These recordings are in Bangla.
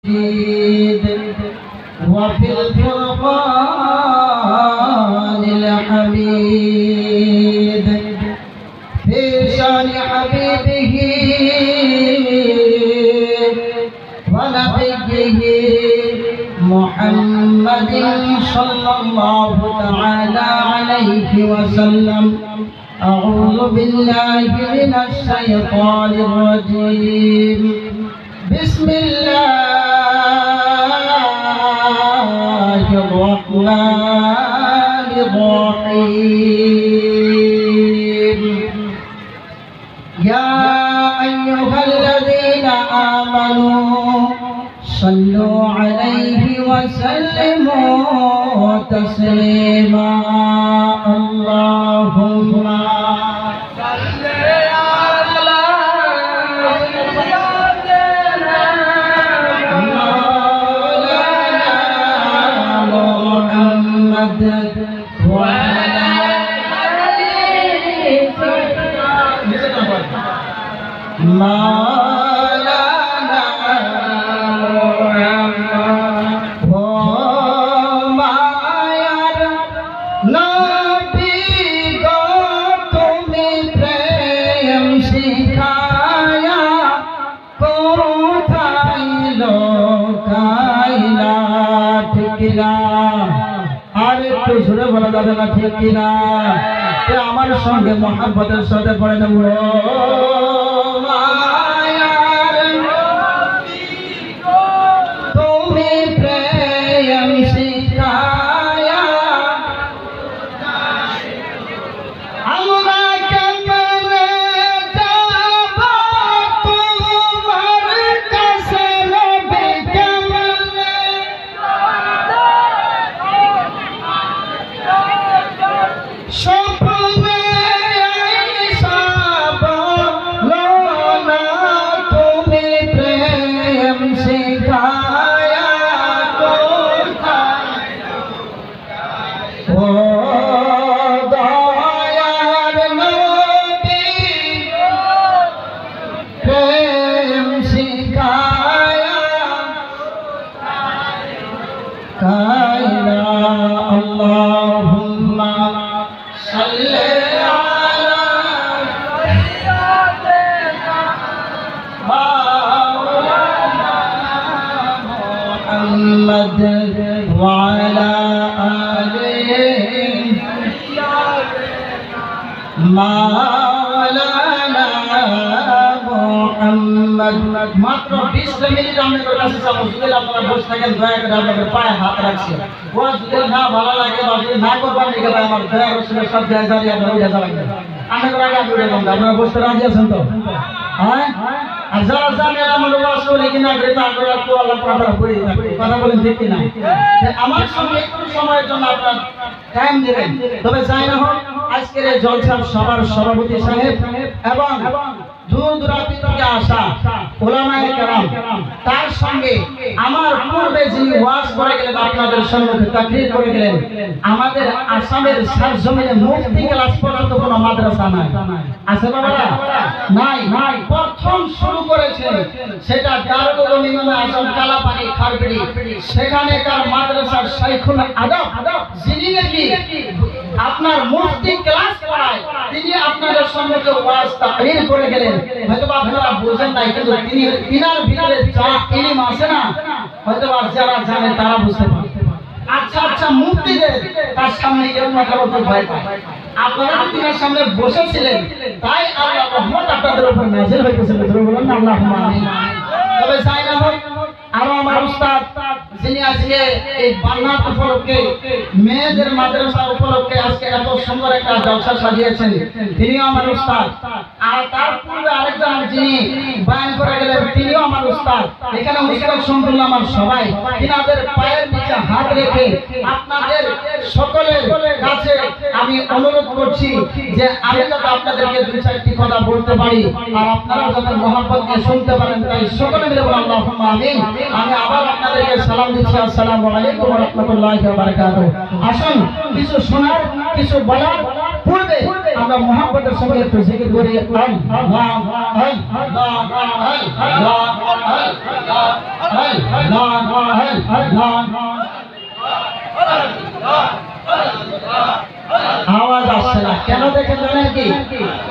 وفي الفرقان الحميد في شان حبيبه ونبيه محمد صلى الله تعالى عليه وسلم. أعوذ بالله من الشيطان الرجيم. بسم الله الرحمن الرحيم. يا أيها الذين آمنوا صلوا عليه وسلموا تسليما. اللهم صل على محمد وعلى مولانا محمد মায়ার নবী গো তুমি প্রেম শিখায়া কোথায় লোকাইলা ঠিক না? আর একটু জোরে বলা যাবে না ঠিক কিনা? আমার সঙ্গে মহাব্বতের সাথে পড়ে দেব। তুমি প্রেম শিখায়া আমরা কেমনে যাব তোমার কাছে নবী কেমনে স্বপ্নে আইসা বলো না তুমি প্রেম শিখায়া কোথায় ও দয়ার নবী প্রেম শিখায়া কায়লা। আল্লাহুম্মা সাল্লি আলা মাওলানা মুহাম্মদ ওয়া আলা আলিহি মাওলানা মুহাম্মদ। মাত্র 20 মিনিট আমাদের কাছে যাবো। যদি আপনারা বসে থাকেন দয়া করে আপনাদের পায়ে হাত রাখছি। ও যদি না ভালো লাগে বা যদি না করবার লিখে ভাই আমার দয়া রসুলের সব জায়গায় দাঁড়িয়ে আপনারা উঠে যাবেন। আমাদের আগে আপনি উঠে যাবেন। আপনারা বসতে রাজি আছেন তো? হ্যাঁ। আর যারা জানে আমার ওয়াজ করে কিনা করে তা করে তো আল্লাহ কথা বলি কথা বলেন ঠিক কিনা? আমার সঙ্গে একটু সময়ের জন্য আপনারা টাইম দিবেন। তবে যাই না হোক আজকের এই জলসার সবার সভাপতি সাহেব এবং দূর দূরান্তি থেকে আসা ওলামায়ে কেরাম, তার সঙ্গে আমার পূর্বে যিনি ওয়াজ করে গেলেন আপনাদের সম্মুখে তাকরীর করে গেলেন, আমাদের আসামের সারজমিনে মুফতি ক্লাস পর্যন্ত কোনো মাদ্রাসা নাই। আছে বাবারা? নাই। প্রথম শুরু করেছেন সেটা দারুল উলুম ইমামে আজম কালাপানি খারবিড়ি। সেখানেকার মাদ্রাসার শাইখুল আদব যিনি নাকি আপনার মুফতি ক্লাস করায়, তিনি আপনাদের সম্মুখে ওয়াজ তাকরীর করে গেলেন। হয়তো আপনারা বুঝেন নাই, কিন্তু তিনার ভিতরে যা ইলম আছে না, হয়তো যারা জানে তারা বুঝতে পারে। আচ্ছা মুফতিদের তার সামনে এরকম কথা ভয় পায়। আপনারা তিনার সামনে বসেছিলেন, তাই আল্লাহর রহমত আপনাদের উপর নাযিল হইতেছিল। বলুন আল্লাহুম্মা আমিন। তবে যাই না হোক, আরো আমার উস্তাদ যিনি আজকে এই বান্নাত উপলক্ষে মেয়েদের মাদ্রাসা উপলক্ষে আজকে এত সুন্দর একটা জলসা সাজিয়েছেন, তিনিও আমার উস্তাদ। আর তার পূর্বে আরেকজন যিনি বয়ান করে গেলেন, তিনিও আমার উস্তাদ। এখানে উস্তাদ শুনলাম আমার সবাই, তিনাদের পায়ের নিচে হাত রেখে আপনাদের সকলের কাছে আমি অনুরোধ করছি যে আমি যাতে আপনাদেরকে দুই চারটি কথা বলতে পারি আর আপনারা যাতে মহব্বত নিয়ে শুনতে পারেন, তাই সকলে মিলে বলুন আল্লাহুম্মা আমিন। আমি আবার আপনাদেরকে সালাম দিচ্ছি। আসসালামু আলাইকুম ওয়া রাহমাতুল্লাহি ওয়া বারাকাতুহু। আসুন কিছু শোনার, কিছু বলার পূর্বে আমরা মুহাম্মদের সঙ্গে একটু জিকির করি আল্লাহ আল্লাহ আল্লাহ আওয়াজ আসছে না কেন দেখেন জানেন কি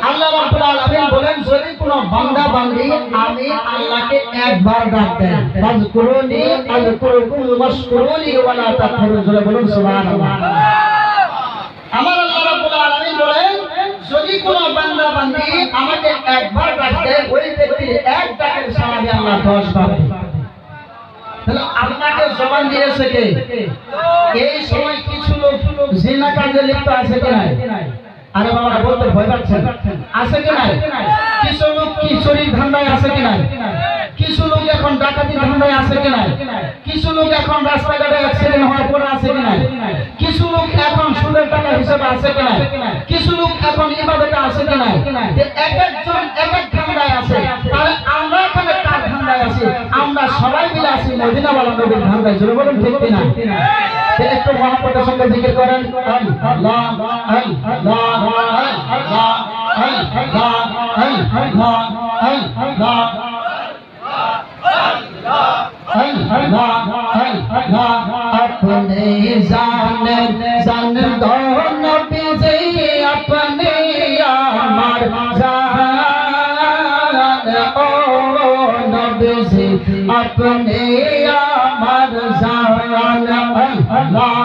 আল্লাহ রাব্বুল আলামিন বলেন যদি কোনো বান্দা বান্দি আমি আল্লাহকে একবার ডাক দেন ফাজকুরুনি আযকুরুকুম ওয়াশকুরুনি ওয়া লা তাকফুরুন বলুন সুবহানাল্লাহ আমার আল্লাহ রাব্বুল আলামিন বলেন যদি কোনো বান্দা বান্দি আমাকে একবার ডাক দেয় ওই ব্যক্তির এক ডাকের সমান আল্লাহ 10 বার দেন তাহলে আপনাকে জবান দিয়েছে কে এই সময় কিছু লোক জিনা কাজে লিপ্ত আছে কি নাই আরে বাবা বলতে ভয় পাচ্ছেন আছে কি নাই কিছু লোক কি চুরির ধান্দায় আছে কি নাই কিছু লোক এখন ডাকাতির ধান্দায় আছে কি নাই কিছু লোক এখন রাস্তাঘাটে অ্যাক্সিডেন্ট হওয়ার পরে আছে কি নাই কিছু লোক এখন সুদের টাকা হিসেবে আছে কি নাই কিছু লোক এখন ইবাদতে আছে কি নাই যে এক একজন এক এক ধান্দায় আছে তাহলে আমরা এখানে কার ধান্দায় আছি আমরা সবাই মিলে আছি মদিনাওয়ালা নবীর ধান্দায় জোরে বলুন ঠিক কি না একটু মহব্বতের সঙ্গে জিকির করেন আল্লাহ আল্লাহ আল্লাহ আল্লাহ আল্লাহ अपने जान जान दो नबी जी अपने अमर जान ओ नबी जी अपने अमर जान अल्लाह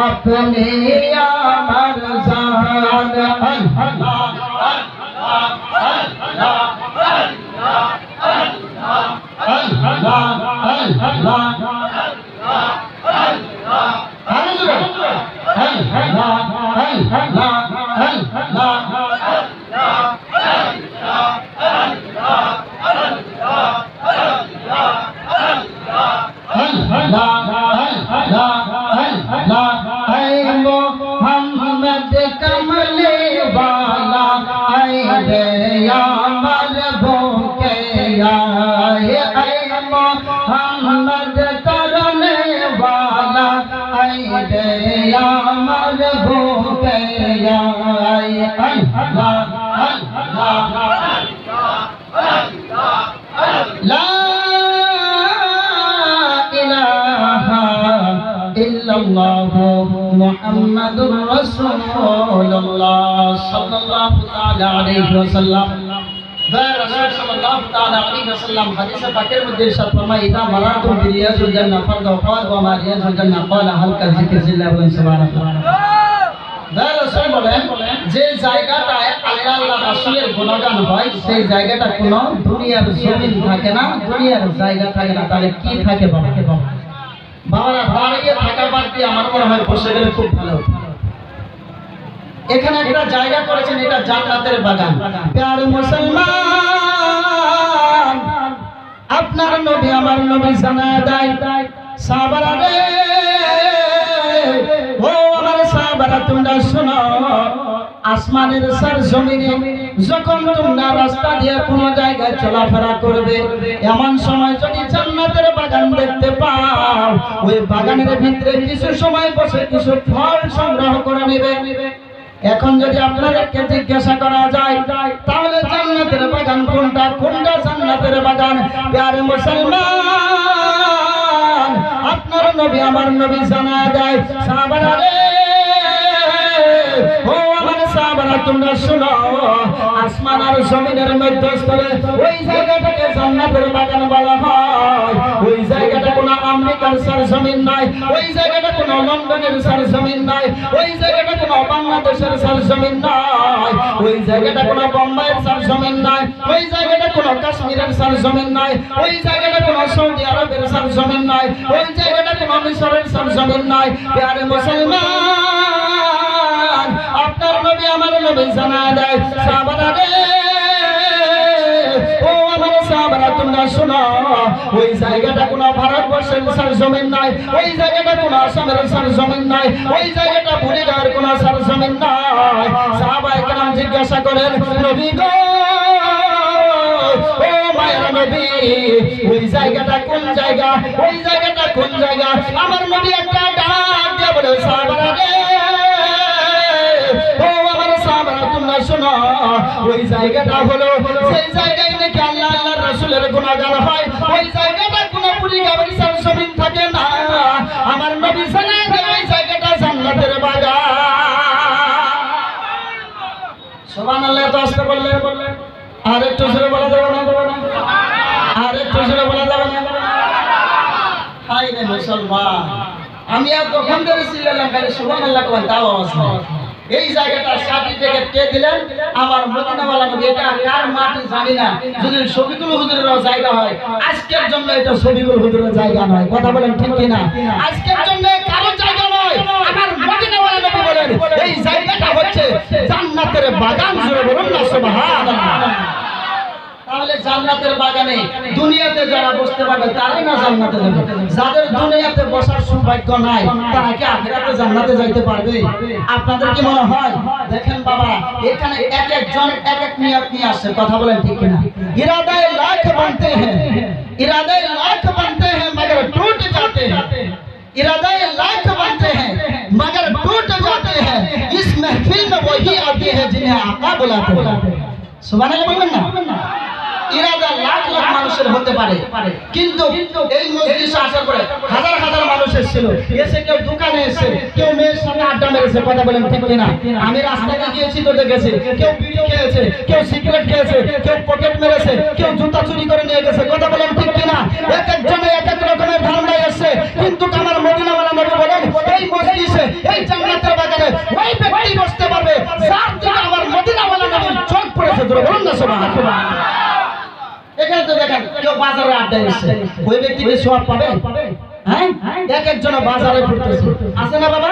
अपने अमर जान मोहम्मद कमले वाला आए रे अमर भूखे आए मोहम्मद करने वाला आए रे अमर भूखे आए अल्लाह ला मुहम्मदुर रसूलुल्लाह सल्लल्लाहु ताला अलैहि वसल्लम रसूल सल्लल्लाहु ताला अलैहि वसल्लम हदीस पाकेर মধ্যে ইরশাদ ফরমায় ইদা মারাতুম বিরিয়াজুল জান্নাহ ফারদাউ ফাদ ওয়া মা রিয়াজুল জান্নাহ ক্বালা হালকা যিকরিল্লাহ ওয়া সুবহানাল্লাহ রাসূল বলেন যে জায়গাটায় আল্লাহ আল্লাহ রাসূলের গুণগান হয় সেই জায়গাটা কোনো দুনিয়ার জমিন থাকে না দুনিয়ার জায়গা থাকে না তাহলে কি থাকে বাবা বাবারা দাঁড়িয়ে থাকা বাদ দিয়ে আমার মনে হয় বসে গেলে খুব ভালো এখানে একটা জায়গা করেছেন এটা জান্নাতের বাগান প্যারে মুসলমান আপনার নবী আমার নবী জানায় দেয় সাহাবারা রে ও আমার সাহাবারা তোমরা শোনো আসমানের সার জমিনে যখন তোমরা রাস্তা দিয়ে কোন জায়গায় চলাফেরা করবে এমন সময় যদি জান্নাতের বাগান দেখতে পাও ওই বাগানের ভিতরে কিছু সময় বসে কিছু ফল সংগ্রহ করে নেবে এখন যদি আপনাদেরকে জিজ্ঞাসা করা যায় তাহলে জান্নাতের বাগান কোনটা কোনটা জান্নাতের বাগান প্যারে মুসলমান আপনার নবী আমার নবী জানায় দেয় সাহাবারা রে ও আমার সাহাবারা তোমরা শোনো আসমান আর জমিনের মধ্যস্থলে ওই জায়গাটাকে জান্নাতের বাগান বলা হয় ওই জায়গাটা কোনো আমেরিকার সরজমিন নাই ওই জায়গাটা কোনো লন্ডনের সরজমিন নাই ওই জায়গাটা কোনো বাংলাদেশের সরজমিন নাই ওই জায়গাটা কোনো বোম্বাইয়ের সরজমিন নাই ওই জায়গাটা কোনো কাশ্মীরের সরজমিন নাই ওই জায়গাটা কোনো সৌদি আরবের সরজমিন নাই ওই জায়গাটা কোনো মিশরের সরজমিন নাই প্যারে মুসলমান আপনার নবী আমার নবী জানায় দেয় সাহাবারা রে ও আমার সাহাবারা শোনো, ওই জায়গাটা কোনো ভারতবর্ষের জমিন নয়, ওই জায়গাটা কোনো আসামের জমিন নয়, ওই জায়গাটা বুড়িগাঁওয়ের কোনো জমিন নয়। সাহাবায়ে কেরাম জিজ্ঞাসা করেন, নবী গো, ও মায়ের নবী, ওই জায়গাটা কোন জায়গা, ওই জায়গাটা কোন জায়গা? আমার নবী একটা ডাক দিয়ে বলে, সাহাবারা রে, ও আমার সাহাবারা, তোমরা শোনো, ওই জায়গাটা হলো সেই জায়গায় নাকি আল্লাহ আল্লাহর রাসূলের গুনাহগার হয়, ওই জায়গাটা কোনো বুড়িগাঁওয়ের জমিন থাকে না। আমার নবী জানায় যে ওই জায়গাটা জান্নাতের বাগান। সুবহানাল্লাহ, তো আসতে বললে, আর একটু জোরে বলা যাবে না? আর একটু জোরে বলা যাবে না? হাই রে মুসলমান, আমি আর তখন ধরে ছিলাম খালি সুবহানাল্লাহ কই দাও আওয়াজ নাই। এই জায়গাটা সার্টিফিকেট কে দিলেন? আমার মদিনাওয়ালা নবী। এটা কার মাটি জানি না, যদি শফিকুল হুজুরের জায়গা হয়, আজকের জন্য এটা শফিকুল হুজুরের জায়গা নয়। কথা বলেন ঠিক কি না? আজকের জন্য কারো জায়গা নয়, আমার মদিনাওয়ালা নবী বলেন এই জায়গাটা হচ্ছে জান্নাতের বাগান। জোরে বলুন না সুবহানাল্লাহ। তাহলে জান্নাতের বাগানে দুনিয়াতে যারা বসতে পারবে তারাই না জান্নাতে যাবে। যাদের দুনিয়াতে বসার সৌভাগ্য নাই তারা কি আখিরাতে জান্নাতে যাইতে পারবে? আপনাদের কি মনে হয়? দেখেন বাবা, এখানে এক একজন এক এক নিয়ত নিয়ে আসছে। কথা বলেন ঠিক কিনা? ইরাদায়ে লাখ बनते हैं, इरादे लाख बनते हैं मगर टूट जाते हैं। इरादे लाख बनते हैं मगर टूट जाते हैं। इस महफिल में वही आते हैं जिन्हें आका बुलाते हैं। सुबहानाल्लाह बोलें ना। ইরাদা লাখ লাখ মানুষের হতে পারে, কিন্তু এই মজলিসে আসার পরে হাজার হাজার মানুষ এসেছিল। এসে কেউ দোকানে এসে, কেউ মেয়ের সামনে আড্ডা মেরেছে। কথা বলেন ঠিক কিনা? আমি রাস্তায় গিয়েছি তো দেখেছি, কেউ বিড়ি খেয়েছে, কেউ সিগারেট খেয়েছে, কেউ পকেট মেরেছে, কেউ জুতা চুরি করে নিয়ে গেছে। কথা বলেন ঠিক কিনা? এক একজনে এক এক রকমের ধারণায় এসছে, কিন্তু আমার মদিনাওয়ালা নবী বলেন এই মজলিসে, এই জান্নাতের বাগানে ওই ব্যক্তি বসতে পারবে যার দিকে আমার মদিনাওয়ালা নবীর চোখ পড়েছে। বলুন না সুবহানাল্লাহ। এখানে তো দেখেন কেউ বাজারে আড্ডা এসেছে, ওই ব্যক্তি কি সওয়াব পাবে? হ্যাঁ, এক একজন বাজারে ঘুরতেছে, আছে না বাবা?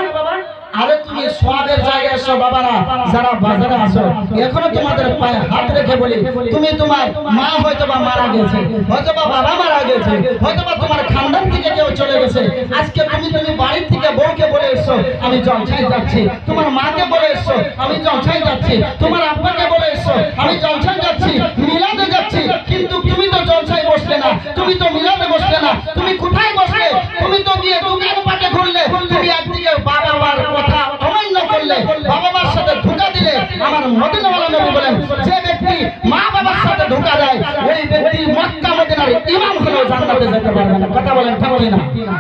আরে তুমি সওয়াবের জায়গায় এসো বাবারা, যারা বাজারে আসো, এখনো তোমাদের পায়ে হাত রেখে বলি, তুমি তোমার মা হয়তোবা মারা গেছে, হয়তোবা বাবা মারা গেছে, হয়তোবা তোমার খানদান থেকে কেউ চলে গেছে। আজকে তুমি বাড়ির থেকে বউকে বলে এসো আমি জলসায় যাচ্ছি, তোমার মাকে বলে এসো আমি জলসায় যাচ্ছি, তোমার আব্বাকে বলে এসো আমি জলসায় যাচ্ছি, মিলাদে যাচ্ছি। কিন্তু তুমি তো জলসায় বসলে না, তুমি তো মিলাদে বসলে না, তুমি কোথায় বসলে? তুমি তো গিয়ে দোকান পাটে ঘুরলে। তুমি একদিকে বাবা মার কথা অমান্য করলে, বাবা মার সাথে ধোঁকা দিলে। আমার মদিনাওয়ালা নবী বলেন যে ব্যক্তি মা বাবার সাথে ধোঁকা দেয় ওই ব্যক্তি মক্কা মদিনার ইমাম হলেও জান্নাতে যেতে পারবে না। কথা বলেন ঠিক কি না?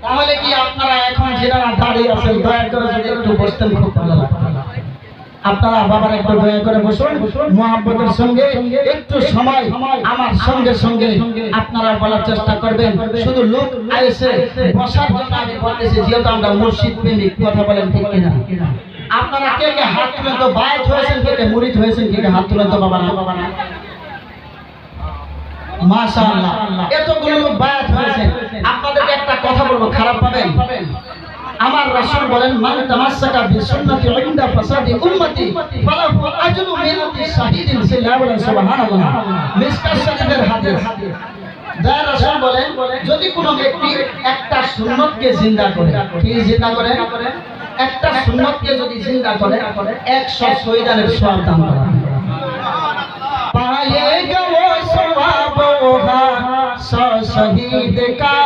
তাহলে কি আপনারা এখন যারা দাঁড়িয়ে আছেন দয়া করে যদি একটু বসতেন খুব ভালো লাগতো। আপনারা বাবার একটু দয়া করে বসুন, মুহাব্বতের সঙ্গে একটু সময় আমার সঙ্গে সঙ্গে আপনারা বলার চেষ্টা করবেন। শুধু লোক আইছে বসার জন্য আমি বলতেছি, যেহেতু আমরা মুর্শিদ প্রেমিক। কথা বলেন ঠিক কিনা? আপনারা কে কে হাত তুলেন তো? বায়াত হয়েছেন কে কে? মুরিদ হয়েছেন কে কে? হাত তুলেন তো বাবা না। মাশাআল্লাহ, এতগুলো লোক বায়াত হয়েছে। আপনাদেরকে একটা কথা বলবো, খারাপ পাবেন? আমার রাসূল বলেন মান তামাসসাকা বিসুন্নতি ইনদা ফাসাদি উম্মতি ফালাহু আজরু মিনাতি শাহিদিন। সুবহানাল্লাহ। মিশকাত শরীফের হাদিস। দয়া রাসূল বলেন যদি কোনো ব্যক্তি একটা সুন্নতকে জিন্দা করে, কি জিন্দা করে? একটা সুন্নতকে যদি জিন্দা করে 100 শহীদানের সওয়াব দান করা হয়। পায়েগা ও সওয়াব ওহা 100 শহীদ কা,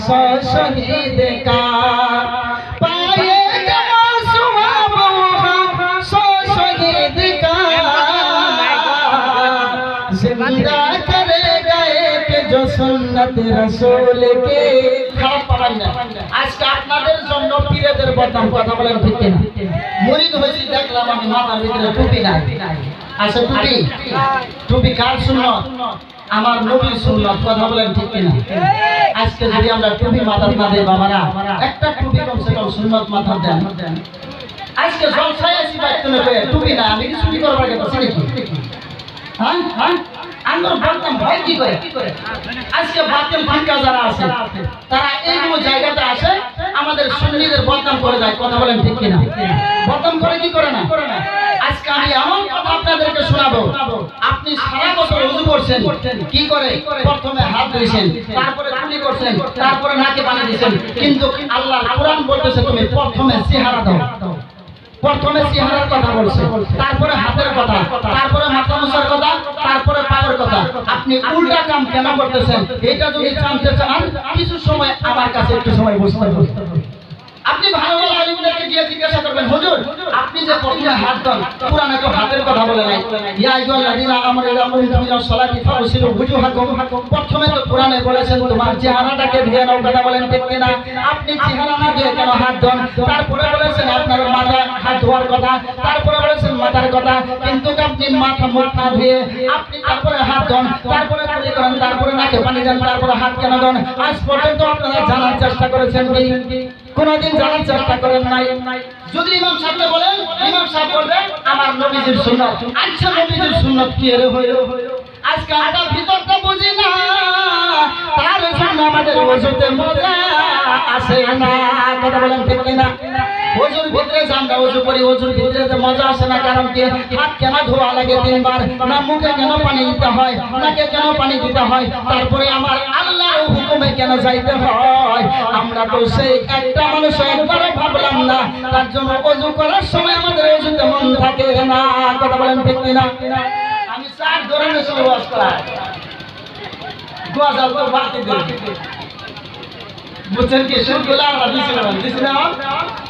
सौ शहीद का पाएगा सवाब, 100 शहीद का जिंदा करेगा एक जो सुन्नत रसूल के। খারাপ পাবেন না, আজকে আপনাদের জন্য পীরদের বদনাম। কথা বলেন ঠিক কিনা? মুরিদ হইছি দেখলাম আমি মাথার ভিতরে টুপি নাই। আছে টুপি? টুপি কার সুন্নাত? আমার নবীর সুন্নাত। কথা বলেন ঠিক কিনা? আজকে যদি আমরা টুপি মাথার না দেই বাবারা, একটা টুপি কমসে কম সুন্নাত মাথার দেন। আজকে জলসায় আসি বাইতুল কয়ে টুপি না, আমি কি চুরি করবার গেছি নাকি? হ্যাঁ হ্যাঁ, আমরা বলতাম ভয় কি করে? আজকে বাতিল ফিরকা যারা আছে তারা এইগুলো জায়গাতে আসে আমাদের সুন্নিদের বদনাম করে যায়। কথা বলেন ঠিক কিনা? বদনাম করে কি করে না? আজকে আমি আপনাদেরকে শোনাবো। আপনি সারা বছর ওযু করছেন, কি করে? প্রথমে হাত ধুইছেন, তারপরে কুলি করছেন, তারপরে নাকে পানি দিয়েছেন, কিন্তু আল্লাহর কোরআন বলতেছে তুমি প্রথমে চেহারা দাও। প্রথমে চেহারার কথা বলছে, তারপরে হাতের কথা, তারপরে মাথা মোছার কথা, তারপরে পায়ের কথা। আপনি উল্টা কাম কেন করতেছেন? এটা যদি জানতে চান কিছু সময় আমার কাছে একটু সময় বসতে হবে। আপনি ভালো ভালো আলিমদেরকে গিয়ে জিজ্ঞাসা করবেন, হুজুর আপনি যে প্রথমে হাত দেন, কোরআনে তো হাতের কথা বলে নাই। ইয়া আইয়ুহাল্লাযীনা আমানু ইযা কুমতুম ইলা সলাতি ফাগসিলু ওজুহাকুম। প্রথমে তো কোরআনে বলেছেন তোমার চেহারাটাকে ধুয়ে নাও, কথা বলেন ঠিক কিনা? আপনি চেহারা না ধুয়ে কেন হাত দেন? তারপরে বলেছেন আপনার মাথা হাত ধোয়ার কথা, তারপরে বলেছেন মাথার কথা, কিন্তু আপনি মাথা মুখ না ধুয়ে আপনি তারপরে হাত দেন, তারপরে কুলি করেন, তারপরে নাকে পানি দেন, তারপরে হাত কেন দেন? আজ পর্যন্ত আপনারা জানার চেষ্টা করেছেন কি? কোনদিন জানার চেষ্টা করেন নাই। যদি ইমাম সাহেবকে বলেন, ইমাম সাহেব বলবেন আমার নবীজির সুন্নাত। আচ্ছা নবীজির সুন্নাত কি এর হইল? আজকে আমরা ভিতরটা বুঝি না, তার জন্য আমাদের ওযুতে মজা আসে না, কথা বলেন ঠিক কিনা? ওযুর ভিতরে আমরা ওযু করি, ওযুর ভিতরে যে মজা আসে না, কারণ কি? হাত কেন ধোয়া লাগে 3 বার? না মুখে কেন পানি দিতে হয়? নাকে কেন পানি দিতে হয়? তারপরে আমার আল্লাহর হুকুমে কেন যাইতে হয়? আমরা তো সেই একটা মানুষ একবারও ভাবলাম না, তার জন্য ওযু করার সময় আমাদের ওযুতে মন থাকে না, কথা বলেন ঠিক কিনা? আমি 4 ধরনের সময় ওয়াজ করাই, গোয়াজাল তো বাড়তে দিই, বুঝছেন কি? শুরুগুলো আমরা দিছিলাম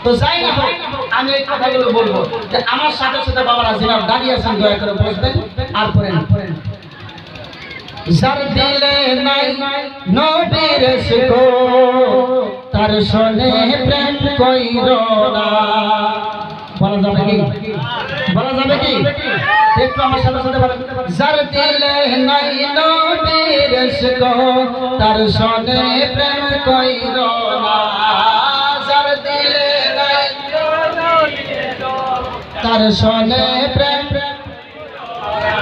তো যাই না হোক, আমি এই কথাগুলো বলবো যে আমার সাথে সাথে বাবারা যারা দাঁড়িয়ে আছেন দয়া করে বসবেন আর পড়েন। যার দিলে নাই নবীর ইশক, তার সনে প্রেম কইরো না। বলা যাবে কি? বলা যাবে কি? একটু আমার সাথে সাথে বলেন। যার দিলে নাই নবীর ইশক, তার সনে প্রেম কইরো না। যার দিলে নাই তার সনে প্রেম,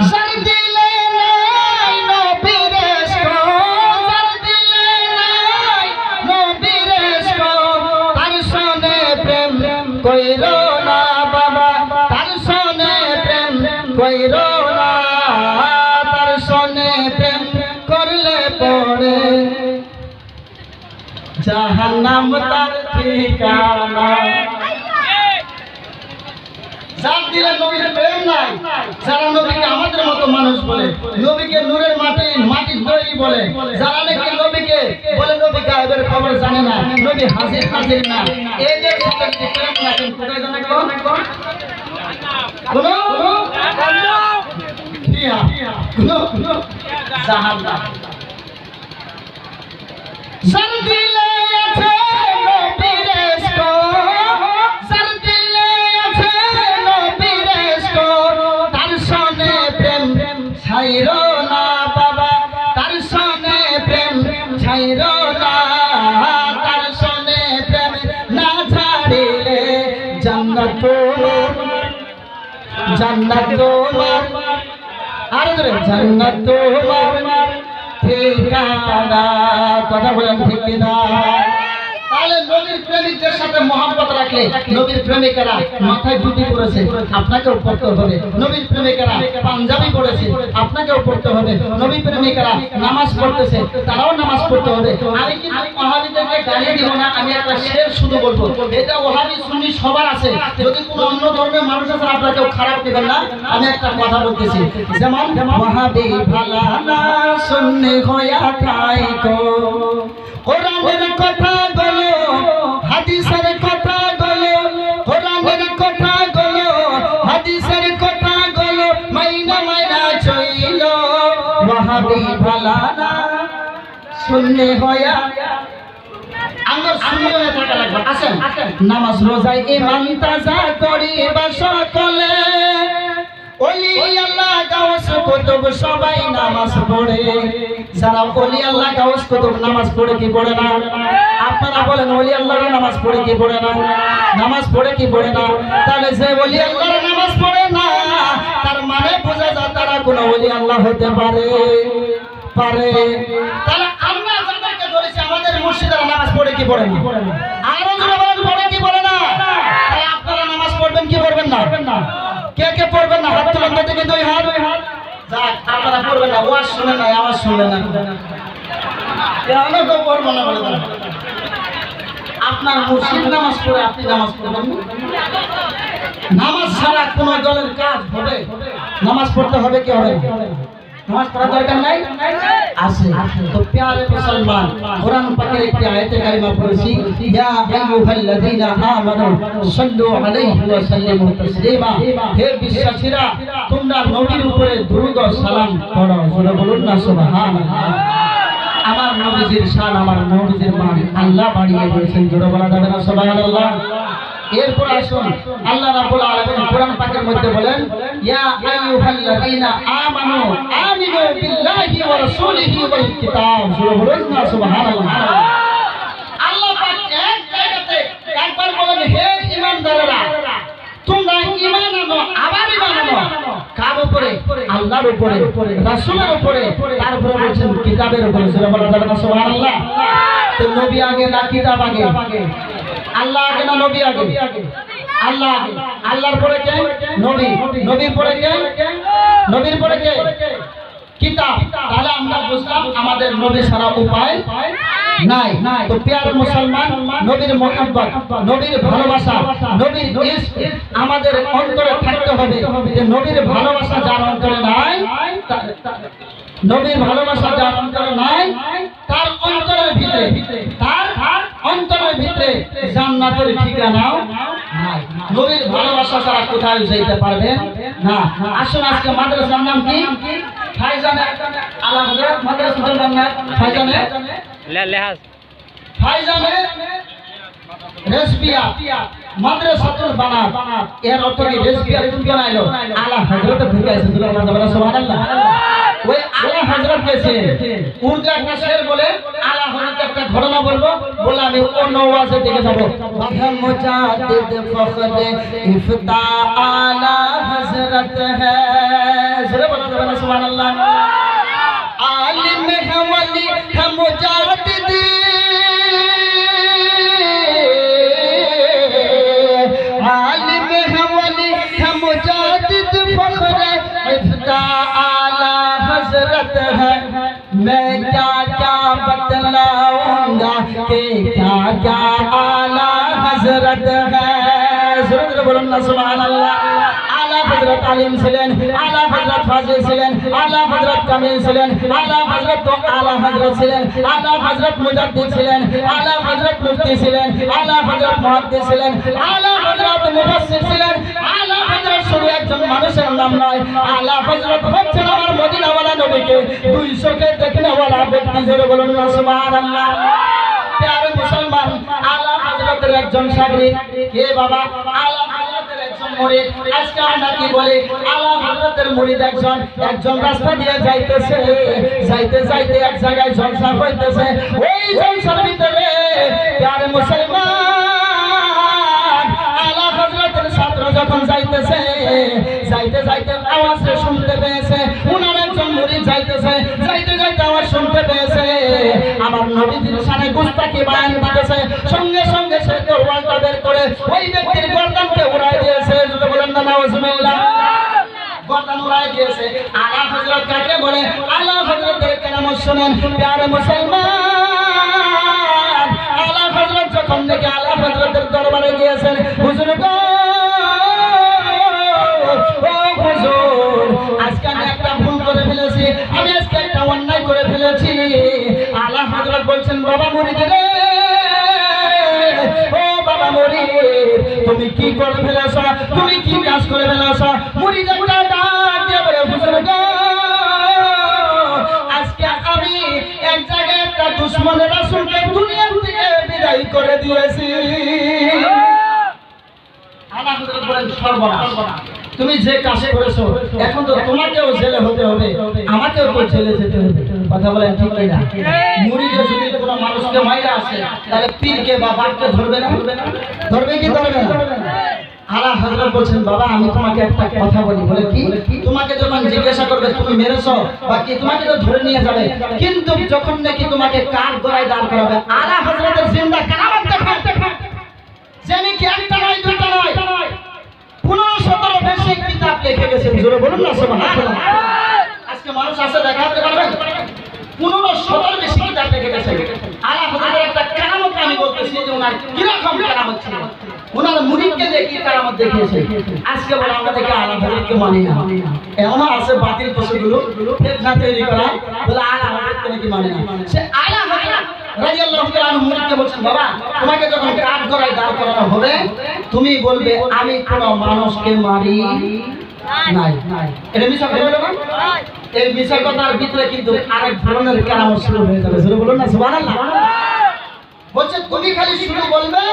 যার দিলে নাই নবীর ইশক, যার দিলে নাই নবীর ইশক, তার সনে প্রেম কইরো না বাবা, তার সনে প্রেম কইরো না। তার সনে প্রেম করলে পড়ে জাহান্নাম তার ঠিকানা। যার দিলে নবীর প্রেম নাই, যারা নবীকে আমাদের মতো মানুষ বলে, নবীকে নূরের মাটির তৈরি বলে, যারা নাকি নবীকে বলে নবী গায়েবের খবর জানে না, নবী হাজির না, এদের সাথে প্রেম রাখেন কোথায় জানেন? কোন জাহান্নাম। যার দিলে আছে নবীর ইশক, যার দিলে আছে নবীর ইশক, তার সনে প্রেম ছাইরো না বাবা, তার সনে প্রেম ছাইরো না। তার সনে প্রেম না ছাড়িলে জান্নাত তোমার, জান্নাত তোমার, আর ধরে জান্নাত তোমার ঠিকানা, কথা বলেন ঠিক কিনা? তাহলে নবীর প্রেমিকদের সাথে মহব্বত রাখলে নবীর প্রেমিকেরা মাথায় টুপি পরেছে, আপনাকেও পড়তে হবে। নবীর প্রেমিকেরা পাঞ্জাবি পরেছে, আপনাকেও পড়তে হবে। নবীর প্রেমিকেরা নামাজ পড়তেছে, তারাও নামাজ পড়তে হবে। আমি কিন্তু ওয়াহাবিদেরকে গালি দিব না, আমি একটা শের শুধু বলবো, এটা ওয়াহাবি সুন্নি সবার আছে। যদি কোনো অন্য ধর্মের মানুষ আছে আপনারা কেউ খারাপ দিবেন না। আমি একটা কথা বলতেছি, যেমন ওয়াহাবি ভালা না সুন্নি হইয়া থাইকো, কোরআনের কথা বলো, হাদিসের কথা বলো, কোরআনের কথা বলো, হাদিসের কথা বলো, মাইনা মাইনা চইলো। ওয়াহাবি ভালা না সুন্নি হইয়া, আমার সুন্নি হয়ে থাকা লাগবে। আসেন নামাজ রোজায় ইমান তাজা করিবা সকলে, ওলি আল্লাহ গাউস কুতুব সবাই নামাজ পড়ে। যারা ওলি আল্লাহ গাউস কুতুব নামাজ পড়ে কি পড়ে না? আপনারা বলেন ওলি আল্লাহর নামাজ পড়ে কি পড়ে না? নামাজ পড়ে কি পড়ে না? তাহলে যে ওলি আল্লাহর নামাজ পড়ে না, তার মানে বোঝা যায় তারা কোন ওলি আল্লাহ হতে পারে। তাহলে আমরা যাদেরকে ধরেছি আমাদের মুর্শিদরা নামাজ পড়ে কি পড়ে না? আরো যারা বলেন পড়ে কি পড়ে না? তাহলে আপনারা নামাজ পড়বেন কি পড়বেন না? কে কে পড়বেন না? হাত তুলে দেখে দুই হাত যাক আপনারা পড়বেন না, ওয়াজ শুনে না, আওয়াজ শুনবে না, কেন পড়বো না বলে দেন। আপনার মুর্শিদ নামাজ পড়ে আপনি নামাজ পড়বেন? নামাজ ছাড়া কোন দলের কাজ হবে? নামাজ পড়তে হবে কি হবে? নামাজ পড়ার দরকার নাই আছে। তো প্যারে মুসলমান, কোরআন পাকের একটি আয়াতে কারিমা পড়েছি, ইয়া আইয়ুহাল্লাযীনা আমানু সাল্লু আলাইহি ওয়া সাল্লিমু তাসলিমা। হে বিশ্বাসীরা, তোমরা নবীর উপরে দুরূদ ও সালাম পড়ো। জোরে বলুন না সুবহানাল্লাহ। আমার নবীজির শান, আমার নবীজির মান আল্লাহ বাড়িয়ে দিয়েছেন। জোরে বলা যাবে না সুবহানাল্লাহ? এরপর আসুন, আল্লাহ রাব্বুল আলামিন কোরআন পাকের মধ্যে বলেন, ইয়া আইয়ুহাল্লাযীনা আমানু আমিনু বিল্লাহি ওয়া রাসূলিহি ওয়াল কিতাব। জোরে বলুন না সুবহানাল্লাহ। আল্লাহ পাক এক জায়গাতে একবার বলেন, হে ঈমানদারেরা, তোমরা ঈমান আনো, আবার ঈমান আনো কার উপরে? আল্লাহর উপরে, রাসূলের উপরে, তারপরে বলেন কিতাবের উপরে। জোরে বলা যাবে না সুবহানাল্লাহ? তো নবী আগে না কিতাব আগে? আল্লাহ আগে না নবী আগে? আল্লাহ আগে। আল্লাহর পরে কে? নবী। নবীর পরে কে? নবীর পরে কে? কিতাব। তাহলে আমরা বুঝলাম আমাদের নবী ছাড়া উপায় নাই। তো প্রিয় মুসলমান, নবীর মোহাব্বত, নবীর ভালোবাসা, নবীর ইশক আমাদের অন্তরে থাকতে হবে। যে নবীর ভালোবাসা যার অন্তরে নাই, নবীর ভালোবাসা যার অন্তরে নাই, তার অন্তরের ভিতরে, তার অন্তরের ভিতরে জান্নাতের ঠিকানাও নাই। নবীর ভালোবাসা ছাড়া কোথায় যেতে পারবে না। আসুন, আজকে মাদ্রাসার নাম কি? ফাইজানে আলা হযরত মাদ্রাসার নাম ফাইজানে লেহাজ, ফাইজানে রেসবিয়া মাদ্রাসাতুল বানাত। এর অর্থ কি? রেসবিয়া কোন বানাইলো? আলা হযরত থেকে আছে। সুবহানাল্লাহ। ওই আলা হযরত কে ছিলেন? উর্দু একটা শের বলে আলা হযরত একটা ঘটনা বলবো, বলে আমি অন্য ওয়াজে দিকে যাব। মুজাদ্দিদ ফখরে ইফতা আলা হযরত হ্যায়। জোরে বলা যাবে না সুবহানাল্লাহ? আলিম है वली है मुजाद्दिद, आलिम है वली है मुजाद्दिद, फख्र इफ्ता आला हजरत है। मैं क्या क्या बतलाऊंगा कि क्या क्या आला हजरत है। जरूर बोलो ना सुभान अल्लाह। आला हजरत आलिम ছিলেন, आला हजरत फाजिल ছিলেন, आला हजरत कामिल ছিলেন, आला हजरत तो आला हजरत ছিলেন, आला हजरत मुजद्दिद ছিলেন, आला हजरत मुफ्ती ছিলেন, आला हजरत मुहद्दिस ছিলেন, आला हजरत मुफस्सिर ছিলেন। आला हजरत শুধু একজন মানুষের নাম নয়, आला हजरत হচ্ছেন আমার মদিনাওয়ালা নবীকে 200 কে দেখনেওয়ালা ব্যক্তি। জোরে বলুন না সুবহানাল্লাহ। প্রিয় মুসলমান, আলা হযরতের একজন শাগরিদ কে বাবা? আলা হযরতের একজন murid। আজকে আমরা কি বলি? আলা হযরতের murid একজন রাস্তা দিয়ে যাইতেছে, যাইতে যাইতে এক জায়গায় জলসা হইতেছে। ওই জলসার ভিতরে প্রিয় মুসলমান, আলা হযরতের ছাত্র যখন যাইতেছে, যাইতে যাইতে আওয়াজ শুনতে পেয়েছে, উনার একজন murid যাইতেছে, যাইতে যাইতে আওয়াজ শুনতে পেয়েছে আমার নবীজির শানে গুস্তাখি বয়ান দিতেছে। সঙ্গে সঙ্গে সে তরবারটা বের করে ওই ব্যক্তির গর্দানকে উড়ায় দিয়েছে। যদি বলেন না নাউজুবিল্লাহ, গর্দান উড়ায় দিয়েছে। আলা হযরত কাকে বলে? আলা হযরতের কেরাম শুনেন প্রিয় মুসলমান। আলা হযরত যখন থেকে আলা হযরতের দরবারে গিয়েছেন, হুজুর গো, ও হুজুর, আজকে আমি একটা ভুল করে ফেলেছি, আমি আজকে একটা অন্যায় করে ফেলেছি। আলা হযরত বলছেন, বাবা মুরিদ রে, ও বাবা মুরিদ, তুমি কি করে ফেলেছো? তুমি কি কাজ করে ফেলেছো? মুরিদ একটা ডাক দিয়ে বলে, হুজুর গো, আজকে আমি এক জায়গায় একটা দুশমনের রাসূলকে দুনিয়া থেকে বিদায় করে দিয়েছি। আলা হযরত বলেন, সর্বনাশ, তুমি যে কাজ করেছো এখন তো তোমাকেও জেলে হতে হবে, আমাকেও তো জেলে যেতে হবে। কথা বলেন ঠিক না? মুরিদে যদি কোনো মানুষকে মাইরা আসে, তাহলে পীরকে বা বাপকে ধরবে না? ধরবে কি ধরবে না? আলা হযরত বলছেন, বাবা আমি তোমাকে একটা কথা বলি। বলে কি? তোমাকে যখন জিজ্ঞাসা করবে তুমি মেরেছো বা কি, তোমাকে তো ধরে নিয়ে যাবে, কিন্তু যখন নাকি তোমাকে কাঠ গড়ায় দাঁড় করাবে, আলা হযরতের জিন্দা কারামত দেখায়, যে নাকি একটা নয়, দুটো নয়, 15-17 বেশি কিতাব রেখে গেছেন, জোরে বলুন না সুবহানাল্লাহ। আজকে মানুষ আসে দেখাতে পারবেন 1500 বেশি কিতাব রেখে গেছে। আলা হযরতের একটা কেরামত আমি বলতেছি যে ওনার কিরকম কেরামত ছিল, ওনার মুরিদকে দিয়ে কি কেরামত দেখিয়েছে। আজকে বলে আমরা দেখি আলা হযরতকে মানি না, এমন আছে বাতিল পশুগুলো ফিতনা তৈরি করা, বলে আলা হযরতকে নাকি মানে না। সে আলা হযরত রাদিয়াল্লাহু তাআলা আনহু মুরিদকে বলছেন, বাবা তোমাকে যখন কাঠ গড়ায় দাঁড় করানো হবে তুমি বলবে আমি কোন মানুষকে মারি নাই। এটা মিছা কথা বলে না? এই মিছা কথার ভিতরে কিন্তু আরেক ধরনের কেরামত শুরু হয়ে যাবে, জোরে বলুন না সুবহানাল্লাহ। বলছে তুমি খালি শুরু বলবে